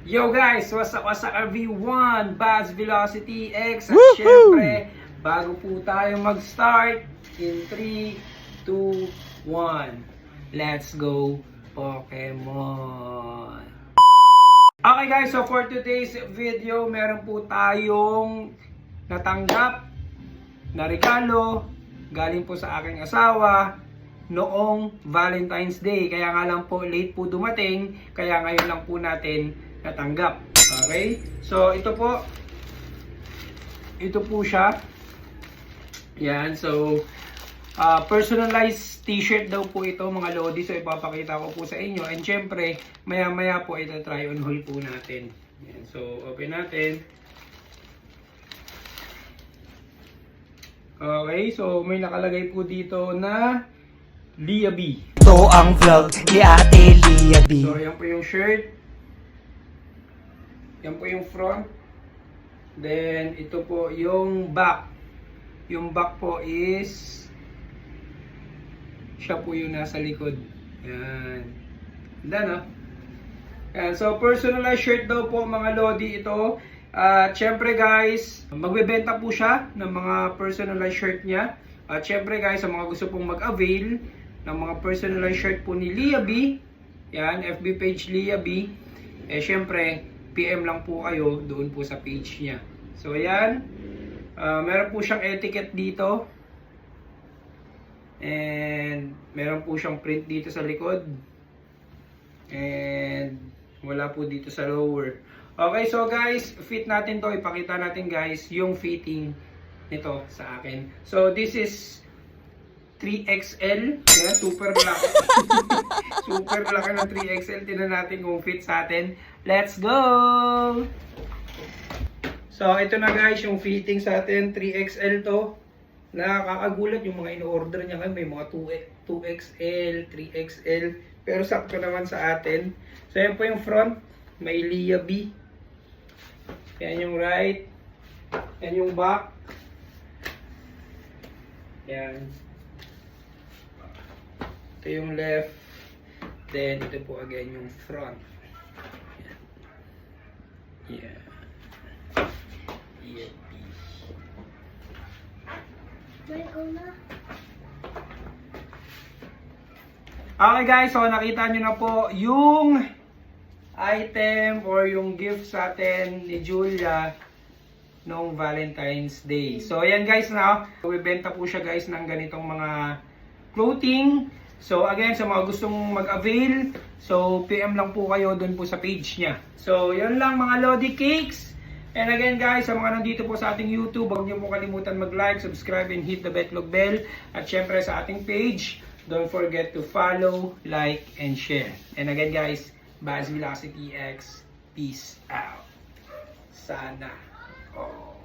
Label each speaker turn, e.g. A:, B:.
A: Yo guys, what's up RV1, Buzz Velocity X. At syempre, bago po tayo mag-start, in 3, 2, 1, let's go Pokemon! Okay guys, so for today's video, meron po tayong natanggap na regalo galing po sa aking asawa noong Valentine's Day. Kaya nga lang po late po dumating, kaya ngayon lang po natin natanggap. Okay? So ito po siya. Yan, so personalized t-shirt daw po ito mga lodi. So ipapakita ko po sa inyo. And syempre, maya maya po ito try on haul po natin. Yan, so open natin. Okay, so may nakalagay po dito na Liabi.
B: Ito ang vlog ni Ate Liabi.
A: So yan po yung shirt. Yan po yung front. Then ito po yung back. Yung back po is siya po yung nasa likod. Yan. Ganda, no? Yan. So personalized shirt daw po mga lodi ito. At syempre guys, magbebenta po siya ng mga personalized shirt niya. At syempre guys, sa mga gusto pong mag-avail ng mga personalized shirt po ni Liabi, yan, FB page Liabi, eh syempre, PM lang po kayo doon po sa page niya. So ayan, meron po siyang etiquette dito. And meron po siyang print dito sa likod. And wala po dito sa lower. Okay, so guys, fit natin to. Ipakita natin guys yung fitting nito sa akin. So this is 3XL. Yeah, super laki. Super laki ng 3XL. Tingnan natin kung fit sa atin. Let's go! So ito na guys yung fitting sa atin. 3XL to. Nakakagulat yung mga in-order niya ngayon. May mga 2XL, 3XL. Pero sakto naman sa atin. So yan po yung front. May Liabi. Yan yung right. Yan yung back. Yan. Ito yung left. Then ito po again yung front. Yan. Yeah. Okay guys, so nakita nyo na po yung item or yung gift sa atin ni Julia noong Valentine's Day. So ayan guys na, bibenta po siya guys ng ganitong mga clothing. So again, sa mga gustong mag-avail, so PM lang po kayo doon po sa page niya. So yun lang mga Lodi Cakes. And again guys, sa mga nandito po sa ating YouTube, huwag niyo po kalimutan mag-like, subscribe, and hit the bell. At syempre sa ating page, don't forget to follow, like, and share. And again guys, Buzz Velocity X, peace out. Sana. Oh.